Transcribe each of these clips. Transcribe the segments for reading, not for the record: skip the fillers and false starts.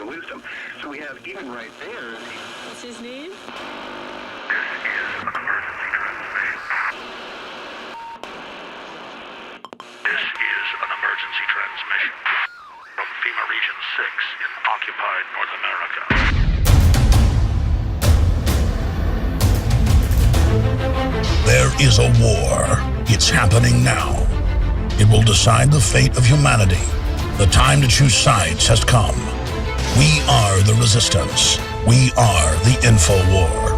wisdom. So we have, even right there... What's his name? This is an emergency transmission from FEMA Region 6 in occupied North America. There is a war. It's happening now. It will decide the fate of humanity. The time to choose sides has come. We are the resistance. We are the info war.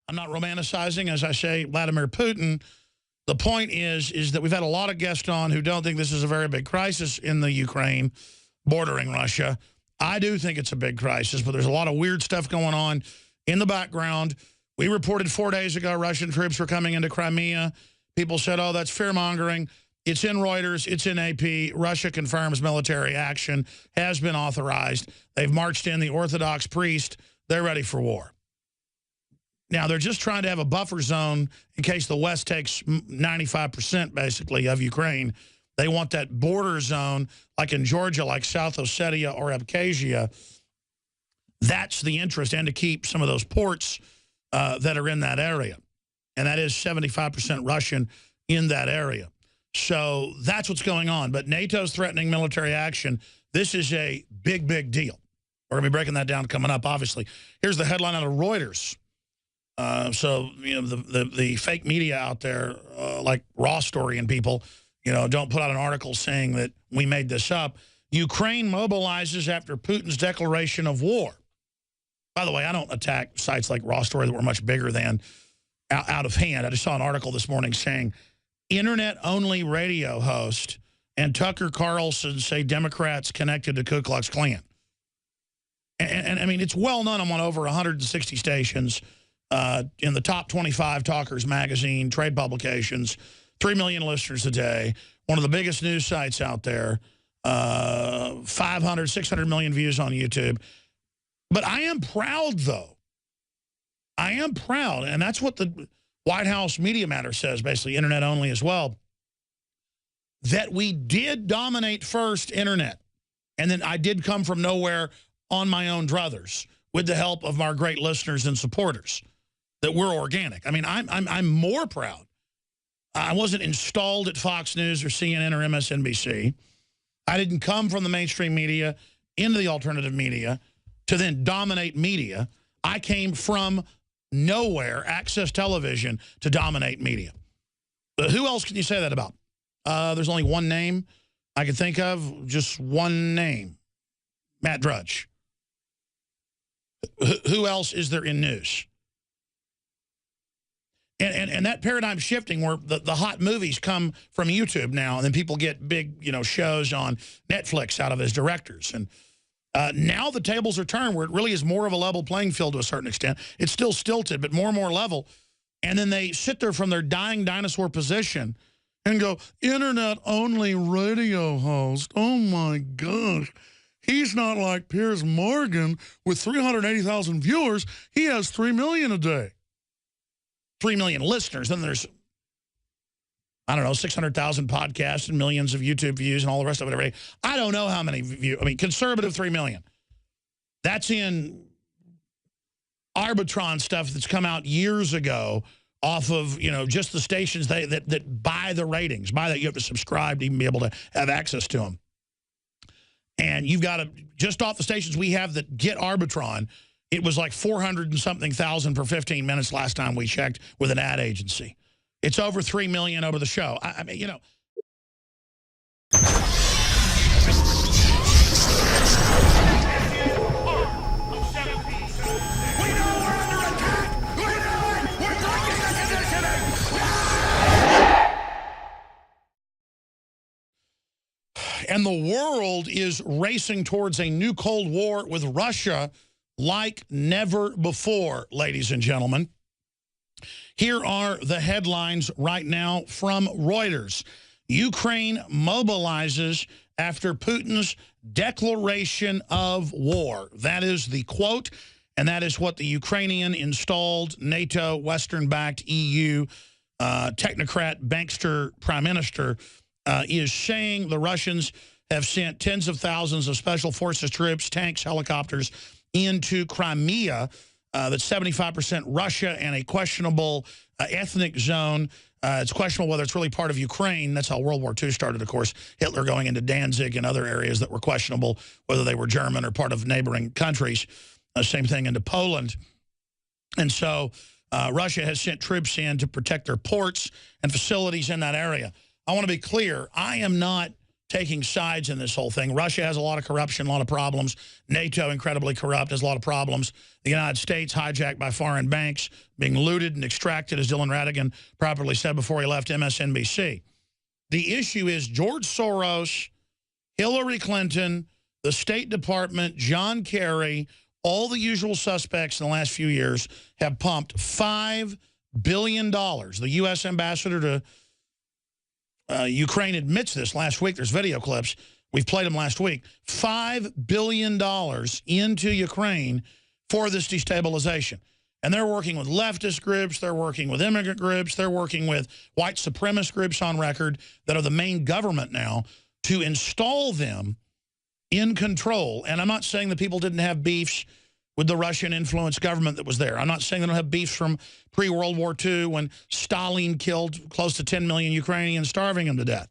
I'm not romanticizing, as I say, Vladimir Putin. The point is that we've had a lot of guests on who don't think this is a very big crisis in the Ukraine bordering Russia. I do think it's a big crisis, but there's a lot of weird stuff going on in the background. We reported 4 days ago Russian troops were coming into Crimea. People said, oh, that's fear-mongering. It's in Reuters. It's in AP. Russia confirms military action has been authorized. They've marched in the Orthodox priest. They're ready for war. Now, they're just trying to have a buffer zone in case the West takes 95% basically of Ukraine. They want that border zone like in Georgia, like South Ossetia or Abkhazia. That's the interest, and to keep some of those ports that are in that area. And that is 75% Russian in that area. So that's what's going on. But NATO's threatening military action. This is a big, big deal. We're going to be breaking that down coming up, obviously. Here's the headline out of Reuters. So, you know, the fake media out there, like Raw Story and people, you know, don't put out an article saying that we made this up. Ukraine mobilizes after Putin's declaration of war. By the way, I don't attack sites like Raw Story that were much bigger than out of hand. I just saw an article this morning saying internet-only radio host and Tucker Carlson say Democrats connected to Ku Klux Klan. And I mean, it's well known. I'm on over 160 stations in the top 25 Talkers magazine, trade publications, 3 million listeners a day, one of the biggest news sites out there, 500, 600 million views on YouTube. But I am proud, though. I am proud, and that's what the White House Media Matter says, basically, internet only as well, that we did dominate first internet. And then I did come from nowhere on my own druthers with the help of our great listeners and supporters, that we're organic. I mean, I'm more proud. I wasn't installed at Fox News or CNN or MSNBC. I didn't come from the mainstream media into the alternative media to then dominate media. I came from nowhere, Access Television, to dominate media. Who else can you say that about? There's only one name I can think of, just one name, Matt Drudge. Who else is there in news? And that paradigm shifting where the hot movies come from YouTube now, and then people get big, you know, shows on Netflix out of as directors. And now the tables are turned where it really is more of a level playing field to a certain extent. It's still stilted, but more and more level. And then they sit there from their dying dinosaur position and go, internet-only radio host. Oh, my gosh. He's not like Piers Morgan with 380,000 viewers. He has 3 million a day. 3 million listeners. Then there's, I don't know, 600,000 podcasts and millions of YouTube views and all the rest of it every day. I don't know how many views. I mean, conservative 3 million. That's in Arbitron stuff that's come out years ago off of, you know, just the stations that buy the ratings. Buy that, you have to subscribe to even be able to have access to them. And you've got to, just off the stations we have that get Arbitron, it was like 400 and something thousand for 15 minutes last time we checked with an ad agency. It's over 3 million over the show. I mean, you know. And the world is racing towards a new Cold War with Russia like never before, ladies and gentlemen. Here are the headlines right now from Reuters. Ukraine mobilizes after Putin's declaration of war. That is the quote, and that is what the Ukrainian installed NATO, Western-backed EU technocrat, bankster prime minister, is saying the Russians have sent tens of thousands of special forces troops, tanks, helicopters into Crimea. That's 75% Russia and a questionable ethnic zone. It's questionable whether it's really part of Ukraine. That's how World War II started, of course. Hitler going into Danzig and other areas that were questionable, whether they were German or part of neighboring countries. Same thing into Poland. And so Russia has sent troops in to protect their ports and facilities in that area. I want to be clear. I am not taking sides in this whole thing. Russia has a lot of corruption, a lot of problems. NATO, incredibly corrupt, has a lot of problems. The United States, hijacked by foreign banks, being looted and extracted, as Dylan Ratigan properly said before he left MSNBC. The issue is George Soros, Hillary Clinton, the State Department, John Kerry, all the usual suspects in the last few years have pumped $5 billion. The U.S. ambassador to Ukraine admits this last week. There's video clips. We've played them last week. $5 billion into Ukraine for this destabilization. And they're working with leftist groups. They're working with immigrant groups. They're working with white supremacist groups on record that are the main government now to install them in control. And I'm not saying that people didn't have beefs with the Russian-influenced government that was there. I'm not saying they don't have beefs from pre-World War II when Stalin killed close to 10 million Ukrainians, starving them to death.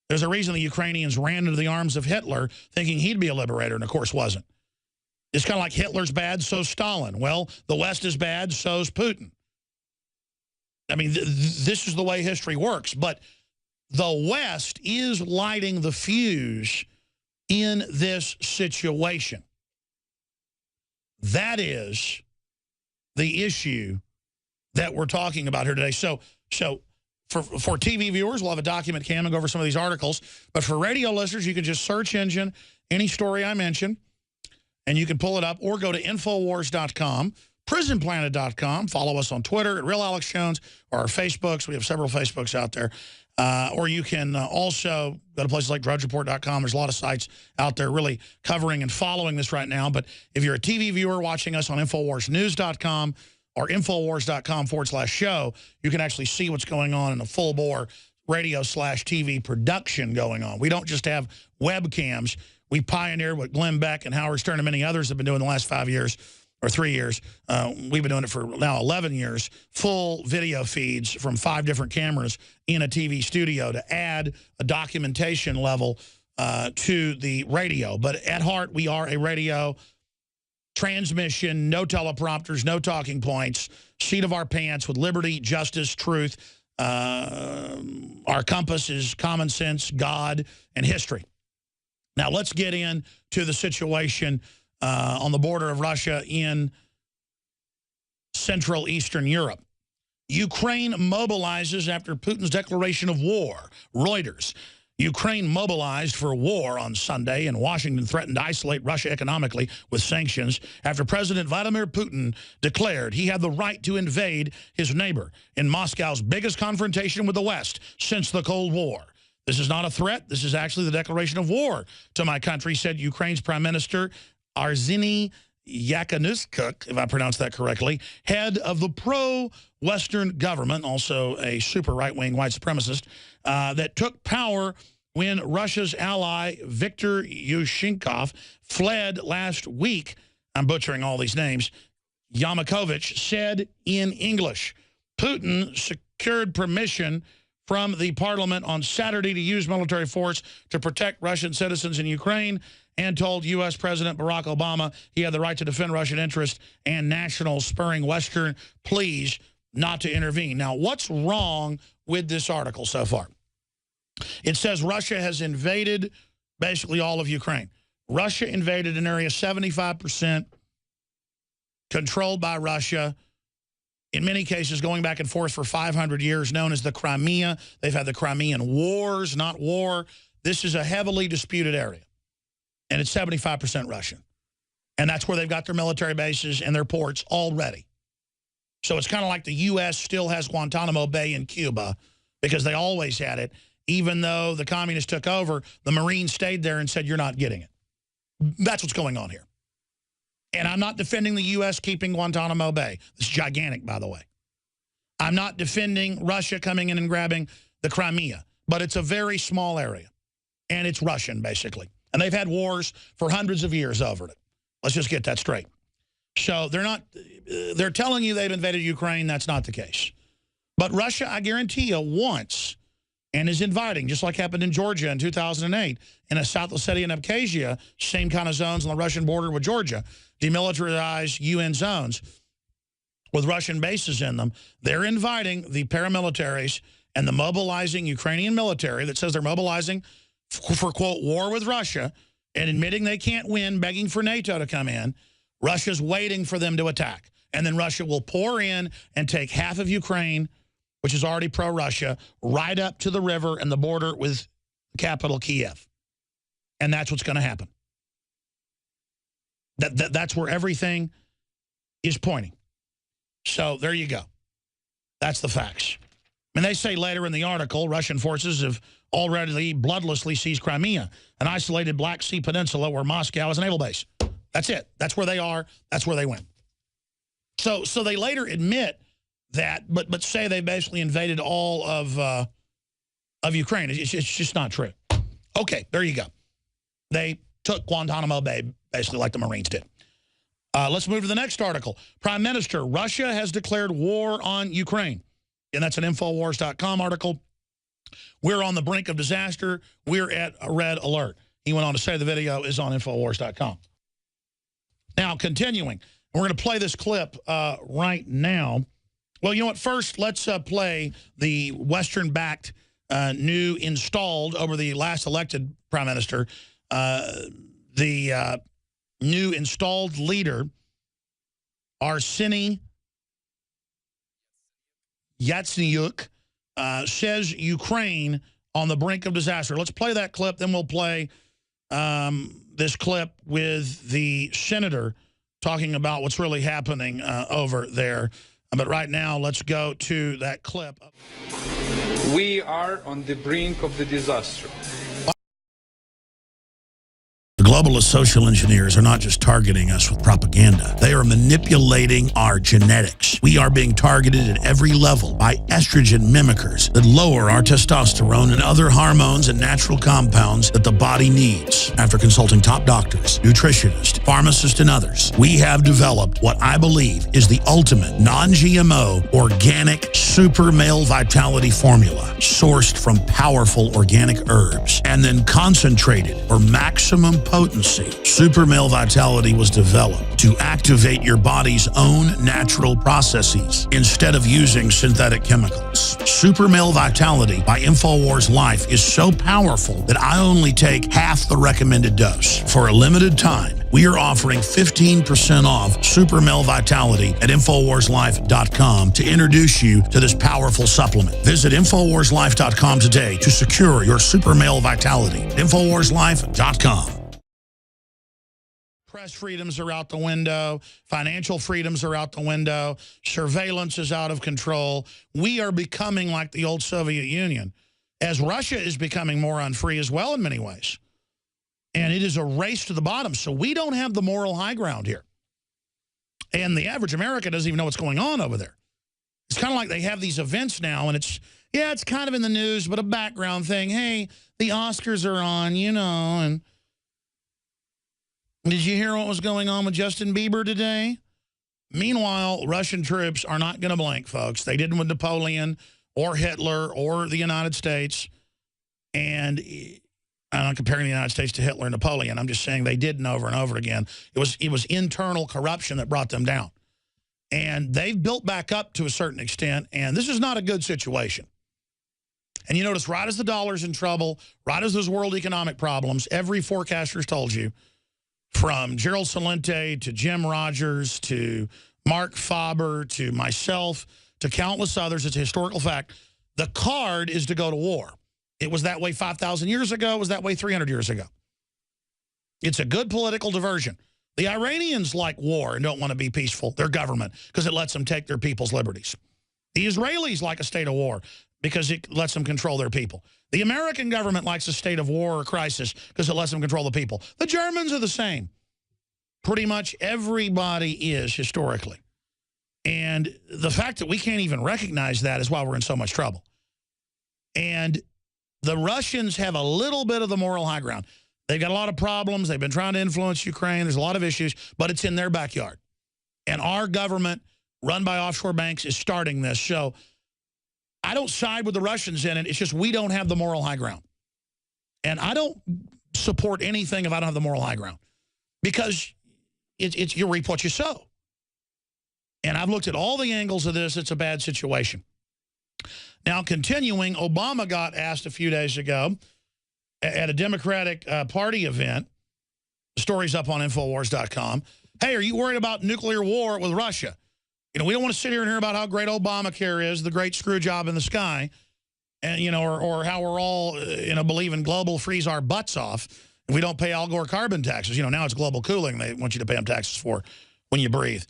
There's a reason the Ukrainians ran into the arms of Hitler thinking he'd be a liberator, and of course wasn't. It's kind of like Hitler's bad, so's Stalin. Well, the West is bad, so's Putin. I mean, this is the way history works. But the West is lighting the fuse in this situation. That is the issue that we're talking about here today. So for TV viewers, we'll have a document cam and go over some of these articles. But for radio listeners, you can just search engine any story I mention, and you can pull it up or go to Infowars.com, PrisonPlanet.com. Follow us on Twitter at Real Alex Jones or our Facebooks. We have several Facebooks out there. Or you can also go to places like DrudgeReport.com. There's a lot of sites out there really covering and following this right now. But if you're a TV viewer watching us on InfoWarsNews.com or Infowars.com/show, you can actually see what's going on in a full-bore radio/TV production going on. We don't just have webcams. We pioneered what Glenn Beck and Howard Stern and many others have been doing the last 5 years. Or 3 years. We've been doing it for now 11 years. Full video feeds from 5 different cameras in a TV studio to add a documentation level to the radio. But at heart, we are a radio transmission, no teleprompters, no talking points, seat of our pants with liberty, justice, truth. Our compass is common sense, God, and history. Now, let's get into the situation on the border of Russia in Central Eastern Europe. Ukraine mobilizes after Putin's declaration of war. Reuters. Ukraine mobilized for war on Sunday, and Washington threatened to isolate Russia economically with sanctions after President Vladimir Putin declared he had the right to invade his neighbor in Moscow's biggest confrontation with the West since the Cold War. This is not a threat. This is actually the declaration of war to my country, said Ukraine's Prime Minister Arseniy Yatsenyuk, if I pronounced that correctly, head of the pro-Western government, also a super right-wing white supremacist, that took power when Russia's ally Viktor Yushchenko fled last week. I'm butchering all these names. Yanukovych said in English, Putin secured permission from the parliament on Saturday to use military force to protect Russian citizens in Ukraine, and told U.S. President Barack Obama he had the right to defend Russian interests and nationals, spurring Western pleas not to intervene. Now, what's wrong with this article so far? It says Russia has invaded basically all of Ukraine. Russia invaded an area 75% controlled by Russia, in many cases going back and forth for 500 years, known as the Crimea. They've had the Crimean Wars, not war. This is a heavily disputed area. And it's 75% Russian. And that's where they've got their military bases and their ports already. So it's kind of like the U.S. still has Guantanamo Bay in Cuba because they always had it. Even though the communists took over, the Marines stayed there and said, you're not getting it. That's what's going on here. And I'm not defending the U.S. keeping Guantanamo Bay. It's gigantic, by the way. I'm not defending Russia coming in and grabbing the Crimea, but it's a very small area, and it's Russian, basically. And they've had wars for hundreds of years over it. Let's just get that straight. So they're telling you they've invaded Ukraine. That's not the case. But Russia, I guarantee you, wants and is inviting, just like happened in Georgia in 2008, in a South Ossetia and Abkhazia, same kind of zones on the Russian border with Georgia, demilitarized UN zones with Russian bases in them. They're inviting the paramilitaries and the mobilizing Ukrainian military that says they're mobilizing for, quote, war with Russia and admitting they can't win, begging for NATO to come in. Russia's waiting for them to attack. And then Russia will pour in and take half of Ukraine, which is already pro-Russia, right up to the river and the border with the capital, Kiev. And that's what's going to happen. That's where everything is pointing. So there you go. That's the facts. And they say later in the article, Russian forces have already bloodlessly seized Crimea, an isolated Black Sea peninsula where Moscow is a naval base. That's it. That's where they are. That's where they went. So they later admit that, but say they basically invaded all of Ukraine. It's just not true. Okay, there you go. They took Guantanamo Bay, basically like the Marines did. Let's move to the next article. Prime Minister, Russia has declared war on Ukraine. And that's an Infowars.com article. We're on the brink of disaster. We're at a red alert. He went on to say the video is on Infowars.com. Now, continuing, we're going to play this clip right now. Well, you know what? First, let's play the Western-backed, new installed over the last elected prime minister, the new installed leader, Arseniy Yatsenyuk, says Ukraine on the brink of disaster. Let's play that clip, then we'll play this clip with the senator talking about what's really happening over there. But right now, let's go to that clip. We are on the brink of the disaster. The globalist social engineers are not just targeting us with propaganda. They are manipulating our genetics. We are being targeted at every level by estrogen mimickers that lower our testosterone and other hormones and natural compounds that the body needs. After consulting top doctors, nutritionists, pharmacists, and others, we have developed what I believe is the ultimate non-GMO organic super male vitality formula sourced from powerful organic herbs and then concentrated for maximum potency. Super Male Vitality was developed to activate your body's own natural processes instead of using synthetic chemicals. Super Male Vitality by InfoWars Life is so powerful that I only take half the recommended dose. For a limited time, we are offering 15% off Super Male Vitality at InfoWarsLife.com to introduce you to this powerful supplement. Visit InfoWarsLife.com today to secure your Super Male Vitality. InfoWarsLife.com. Press freedoms are out the window. Financial freedoms are out the window. Surveillance is out of control. We are becoming like the old Soviet Union, as Russia is becoming more unfree as well in many ways. And it is a race to the bottom. So we don't have the moral high ground here. And the average American doesn't even know what's going on over there. It's kind of like they have these events now, and it's kind of in the news, but a background thing. Hey, the Oscars are on, you know, and did you hear what was going on with Justin Bieber today? Meanwhile, Russian troops are not going to blink, folks. They didn't with Napoleon or Hitler or the United States. And I'm not comparing the United States to Hitler and Napoleon. I'm just saying they didn't over and over again. It was internal corruption that brought them down. And they've built back up to a certain extent, and this is not a good situation. And you notice right as the dollar's in trouble, right as those world economic problems, every forecaster's told you, from Gerald Celente to Jim Rogers to Mark Faber to myself to countless others, it's a historical fact, the card is to go to war. It was that way 5,000 years ago. It was that way 300 years ago. It's a good political diversion. The Iranians like war and don't want to be peaceful, their government, because it lets them take their people's liberties. The Israelis like a state of war because it lets them control their people. The American government likes a state of war or crisis because it lets them control the people. The Germans are the same. Pretty much everybody is historically. And the fact that we can't even recognize that is why we're in so much trouble. And the Russians have a little bit of the moral high ground. They've got a lot of problems. They've been trying to influence Ukraine. There's a lot of issues, but it's in their backyard. And our government, run by offshore banks, is starting this. So I don't side with the Russians in it. It's just we don't have the moral high ground. And I don't support anything if I don't have the moral high ground. Because it's you reap what you sow. And I've looked at all the angles of this. It's a bad situation. Now, continuing, Obama got asked a few days ago at a Democratic Party event. The story's up on Infowars.com. Hey, are you worried about nuclear war with Russia? You know, we don't want to sit here and hear about how great Obamacare is, the great screw job in the sky, and, you know, or how we're all, you know, believe in global freeze our butts off. And we don't pay Al Gore carbon taxes. You know, now it's global cooling they want you to pay them taxes for when you breathe.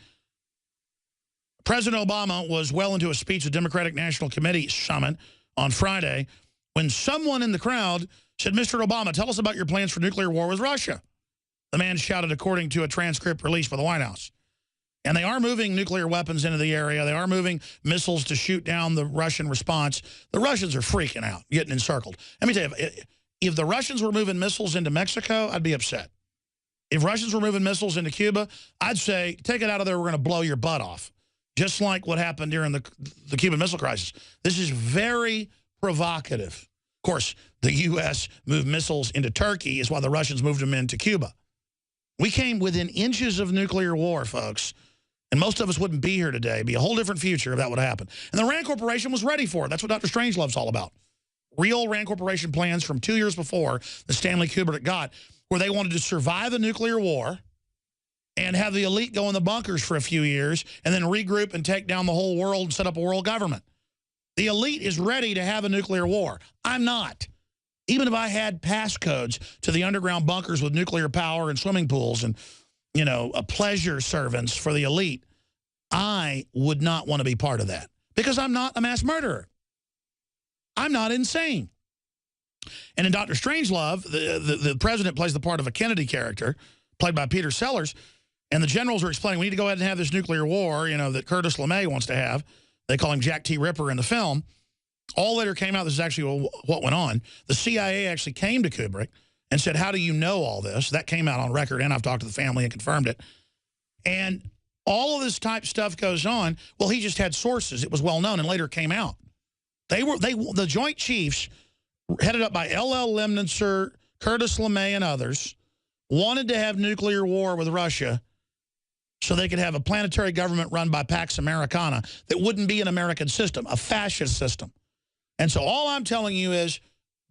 President Obama was well into a speech at Democratic National Committee summit on Friday when someone in the crowd said, Mr. Obama, tell us about your plans for nuclear war with Russia. The man shouted according to a transcript released by the White House. And they are moving nuclear weapons into the area. They are moving missiles to shoot down the Russian response. The Russians are freaking out, getting encircled. Let me tell you, if the Russians were moving missiles into Mexico, I'd be upset. If Russians were moving missiles into Cuba, I'd say, take it out of there, we're going to blow your butt off. Just like what happened during the Cuban Missile Crisis. This is very provocative. Of course, the U.S. moved missiles into Turkey is why the Russians moved them into Cuba. We came within inches of nuclear war, folks. And most of us wouldn't be here today. It'd be a whole different future if that would happen. And the RAND Corporation was ready for it. That's what Dr. Strangelove's all about. Real RAND Corporation plans from 2 years before the Stanley Kubrick got, where they wanted to survive a nuclear war and have the elite go in the bunkers for a few years and then regroup and take down the whole world and set up a world government. The elite is ready to have a nuclear war. I'm not. Even if I had passcodes to the underground bunkers with nuclear power and swimming pools and, you know, pleasure servants for the elite, I would not want to be part of that because I'm not a mass murderer. I'm not insane. And in Dr. Strangelove, the president plays the part of a Kennedy character played by Peter Sellers. And the generals are explaining, we need to go ahead and have this nuclear war, you know, that Curtis LeMay wants to have. They call him Jack T. Ripper in the film. All later came out, this is actually what went on. The CIA actually came to Kubrick and said, how do you know all this? That came out on record, and I've talked to the family and confirmed it. And all of this type stuff goes on. Well, he just had sources. It was well known, and later came out. The Joint Chiefs, headed up by L.L. Lemnitzer, Curtis LeMay, and others, wanted to have nuclear war with Russia so they could have a planetary government run by Pax Americana that wouldn't be an American system, a fascist system. And so all I'm telling you is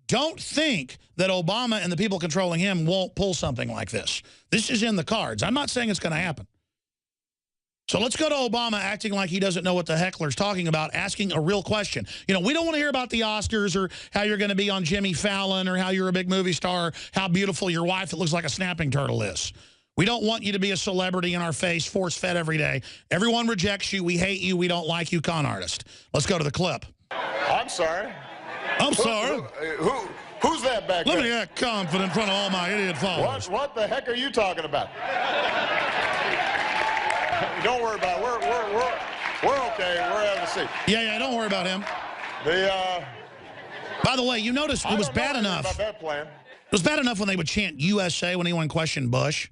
don't think that Obama and the people controlling him won't pull something like this. This is in the cards. I'm not saying it's going to happen. So let's go to Obama acting like he doesn't know what the heckler's talking about, asking a real question. You know, we don't want to hear about the Oscars or how you're going to be on Jimmy Fallon or how you're a big movie star, how beautiful your wife that looks like a snapping turtle is. We don't want you to be a celebrity in our face, force-fed every day. Everyone rejects you. We hate you. We don't like you, con artist. Let's go to the clip. I'm sorry. I'm sorry. Who's that back there? Let me act confident in front of all my idiot followers. What the heck are you talking about? Don't worry about it. We're okay. We're having a seat. Yeah, don't worry about him. By the way, you notice it was bad enough. About that plan. It was bad enough when they would chant USA when anyone questioned Bush.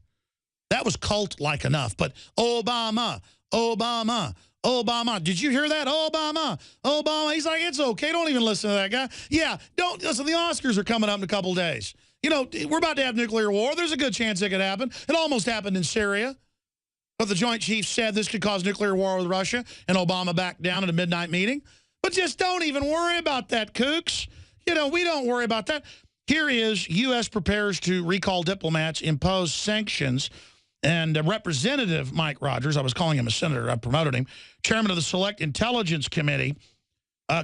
That was cult-like enough. But Obama, Obama, Obama. Did you hear that? Obama, Obama. He's like, it's okay. Don't even listen to that guy. Yeah, don't listen. The Oscars are coming up in a couple days. You know, we're about to have nuclear war. There's a good chance it could happen. It almost happened in Syria. But the Joint Chiefs said this could cause nuclear war with Russia, and Obama backed down at a midnight meeting. But just don't even worry about that, kooks. You know, we don't worry about that. Here is U.S. prepares to recall diplomats, impose sanctions. And Representative Mike Rogers, I was calling him a senator, I promoted him, chairman of the Select Intelligence Committee,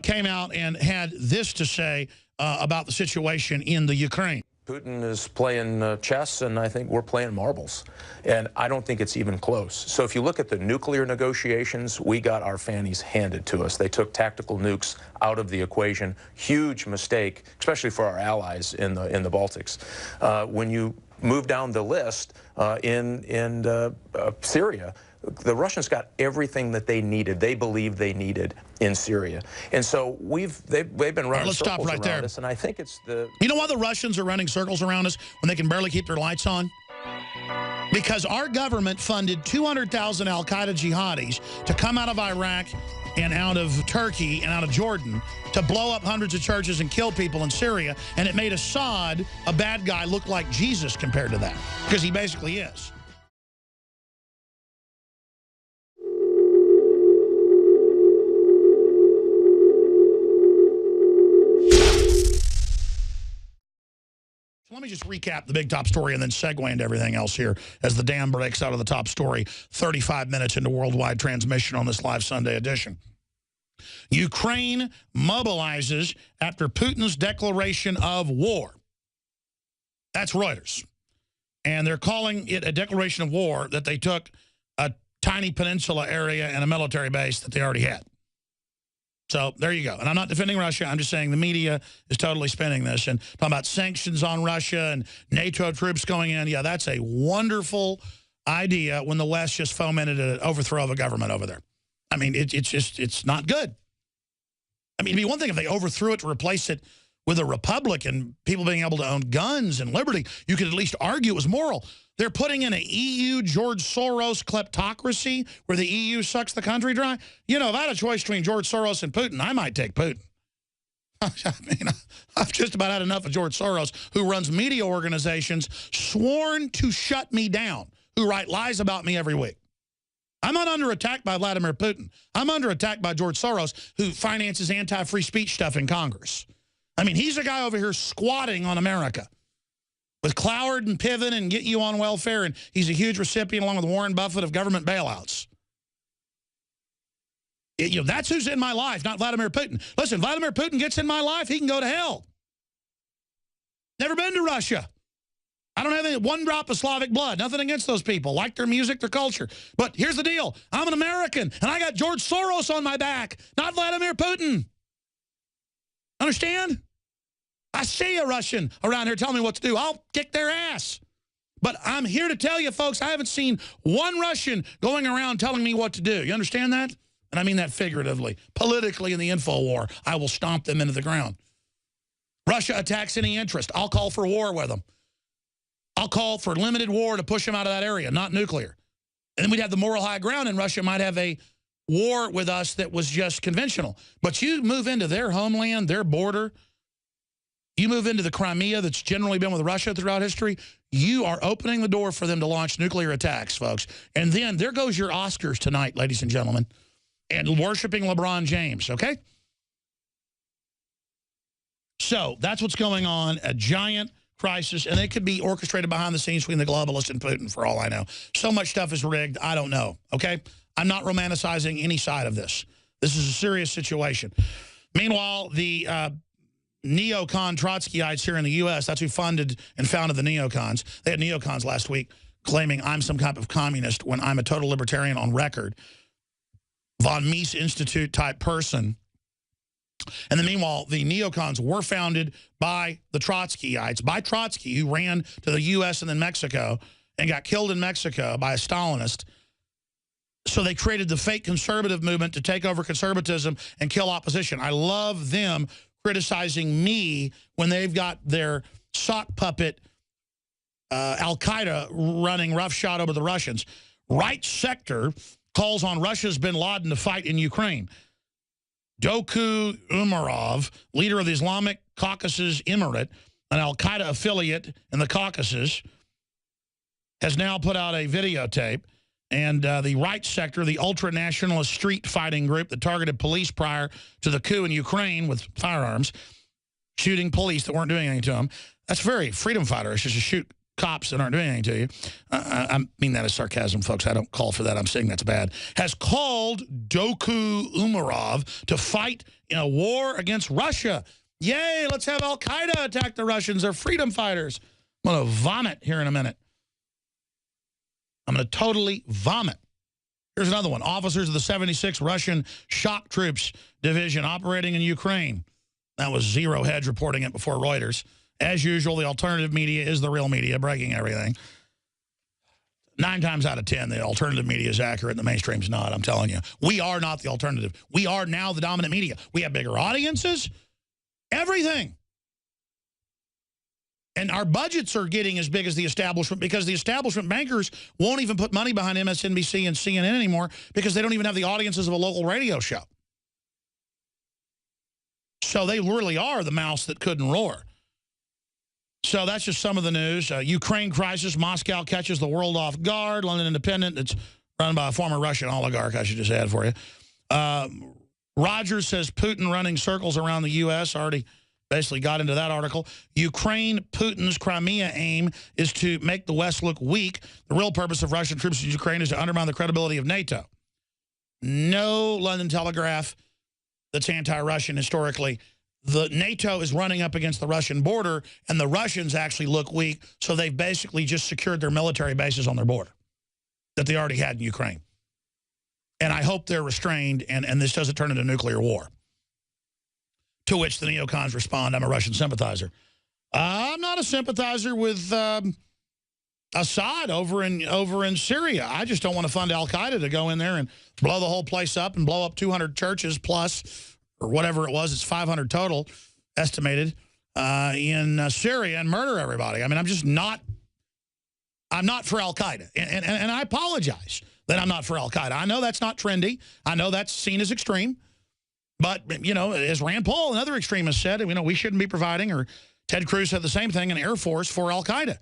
came out and had this to say about the situation in the Ukraine. Putin is playing chess, and I think we're playing marbles. And I don't think it's even close. So if you look at the nuclear negotiations, we got our fannies handed to us. They took tactical nukes out of the equation. Huge mistake, especially for our allies in the Baltics. When you move down the list in Syria, The Russians got everything that they needed, they believed they needed in Syria. And so they've been running let's circles stop right around there. us, and I think it's the... You know why the Russians are running circles around us when they can barely keep their lights on? Because our government funded 200,000 al-Qaeda jihadis to come out of Iraq and out of Turkey and out of Jordan to blow up hundreds of churches and kill people in Syria, and it made Assad, a bad guy, look like Jesus compared to that, because he basically is. Let me just recap the big top story and then segue into everything else here as the dam breaks out of the top story 35 minutes into worldwide transmission on this live Sunday edition. Ukraine mobilizes after Putin's declaration of war. That's Reuters. And they're calling it a declaration of war that they took a tiny peninsula area and a military base that they already had. So there you go. And I'm not defending Russia. I'm just saying the media is totally spinning this and talking about sanctions on Russia and NATO troops going in. Yeah, that's a wonderful idea when the West just fomented an overthrow of a government over there. I mean, it's not good. I mean, it'd be one thing if they overthrew it to replace it with a republic and people being able to own guns and liberty. You could at least argue it was moral. They're putting in an EU George Soros kleptocracy where the EU sucks the country dry. You know, if I had a choice between George Soros and Putin, I might take Putin. I mean, I've just about had enough of George Soros, who runs media organizations sworn to shut me down, who write lies about me every week. I'm not under attack by Vladimir Putin. I'm under attack by George Soros, who finances anti-free speech stuff in Congress. I mean, he's a guy over here squatting on America with Cloward and Piven and Get You on Welfare, and he's a huge recipient, along with Warren Buffett, of government bailouts. You know, that's who's in my life, not Vladimir Putin. Listen, Vladimir Putin gets in my life, he can go to hell. Never been to Russia. I don't have one drop of Slavic blood. Nothing against those people. Like their music, their culture. But here's the deal. I'm an American, and I got George Soros on my back, not Vladimir Putin. Understand? I see a Russian around here telling me what to do. I'll kick their ass. But I'm here to tell you, folks, I haven't seen one Russian going around telling me what to do. You understand that? And I mean that figuratively. Politically, in the info war, I will stomp them into the ground. Russia attacks any interest. I'll call for war with them. I'll call for limited war to push them out of that area, not nuclear. And then we'd have the moral high ground, and Russia might have a war with us that was just conventional. But you move into their homeland, their border, you move into the Crimea that's generally been with Russia throughout history, you are opening the door for them to launch nuclear attacks, folks. And then there goes your Oscars tonight, ladies and gentlemen, and worshiping LeBron James, okay? So that's what's going on, a giant crisis, and it could be orchestrated behind the scenes between the globalists and Putin, for all I know. So much stuff is rigged, I don't know, okay? I'm not romanticizing any side of this. This is a serious situation. Meanwhile, the neocon Trotskyites here in the U.S., that's who funded and founded the neocons. They had neocons last week claiming I'm some type of communist when I'm a total libertarian on record. Von Mises Institute type person. And then meanwhile, the neocons were founded by the Trotskyites, by Trotsky, who ran to the U.S. and then Mexico and got killed in Mexico by a Stalinist. So they created the fake conservative movement to take over conservatism and kill opposition. I love them criticizing me when they've got their sock puppet Al-Qaeda running roughshod over the Russians. Right sector calls on Russia's bin Laden to fight in Ukraine. Doku Umarov, leader of the Islamic Caucasus Emirate, an Al-Qaeda affiliate in the Caucasus, has now put out a videotape. And the right sector, the ultra-nationalist street fighting group that targeted police prior to the coup in Ukraine with firearms, shooting police that weren't doing anything to them. That's very freedom fighter-ish, just to shoot cops that aren't doing anything to you. I mean that as sarcasm, folks. I don't call for that. I'm saying that's bad. Has called Doku Umarov to fight in a war against Russia. Yay, let's have Al-Qaeda attack the Russians. They're freedom fighters. I'm going to vomit here in a minute. I'm going to totally vomit. Here's another one. Officers of the 76th Russian Shock Troops Division operating in Ukraine. That was Zero Hedge reporting it before Reuters. As usual, the alternative media is the real media, breaking everything. 9 times out of 10, the alternative media is accurate and the mainstream's not, I'm telling you. We are not the alternative. We are now the dominant media. We have bigger audiences, everything. And our budgets are getting as big as the establishment because the establishment bankers won't even put money behind MSNBC and CNN anymore because they don't even have the audiences of a local radio show. So they really are the mouse that couldn't roar. So that's just some of the news. Ukraine crisis, Moscow catches the world off guard. London Independent, it's run by a former Russian oligarch, I should just add for you. Rogers says Putin running circles around the U.S. Already basically got into that article. Ukraine, Putin's Crimea aim is to make the West look weak. The real purpose of Russian troops in Ukraine is to undermine the credibility of NATO. No London Telegraph that's anti-Russian historically. The NATO is running up against the Russian border, and the Russians actually look weak, so they've basically just secured their military bases on their border that they already had in Ukraine. And I hope they're restrained, and this doesn't turn into nuclear war. To which the neocons respond, I'm a Russian sympathizer. I'm not a sympathizer with Assad over in Syria. I just don't want to fund al-Qaeda to go in there and blow the whole place up and blow up 200 churches plus, or whatever it was, it's 500 total, estimated, in Syria and murder everybody. I mean, I'm not for al-Qaeda. And I apologize that I'm not for al-Qaeda. I know that's not trendy. I know that's seen as extreme. But, you know, as Rand Paul and other extremists said, you know, we shouldn't be providing, or Ted Cruz said the same thing, an Air Force for al-Qaeda.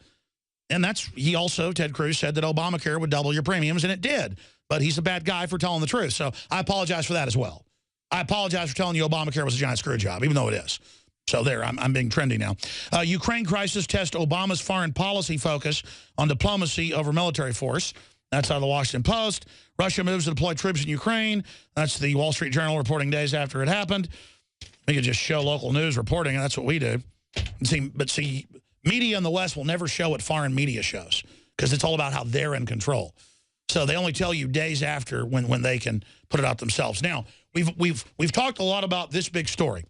And Ted Cruz said that Obamacare would double your premiums, and it did. But he's a bad guy for telling the truth. So I apologize for that as well. I apologize for telling you Obamacare was a giant screw job, even though it is. So there, I'm being trendy now. Ukraine crisis tests Obama's foreign policy focus on diplomacy over military force. That's out of the Washington Post. Russia moves to deploy troops in Ukraine. That's the Wall Street Journal reporting days after it happened. We could just show local news reporting, and that's what we do. But see, media in the West will never show what foreign media shows because it's all about how they're in control. So they only tell you days after when they can put it out themselves. Now, we've talked a lot about this big story.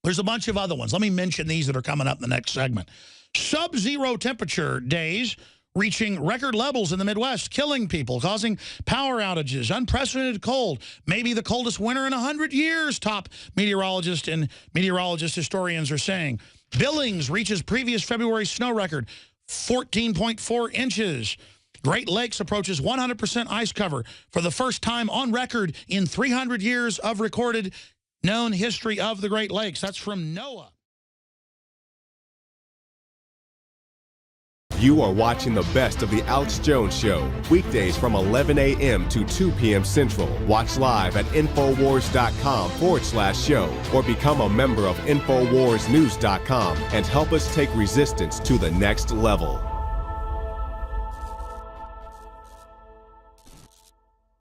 There's a bunch of other ones. Let me mention these that are coming up in the next segment. Sub-zero temperature days reaching record levels in the Midwest, killing people, causing power outages, unprecedented cold, maybe the coldest winter in 100 years, top meteorologists and historians are saying. Billings reaches previous February snow record, 14.4 inches. Great Lakes approaches 100% ice cover for the first time on record in 300 years of recorded known history of the Great Lakes. That's from NOAA. You are watching the best of the Alex Jones Show, weekdays from 11 a.m. to 2 p.m. Central. Watch live at Infowars.com/show or become a member of InfoWarsNews.com and help us take resistance to the next level.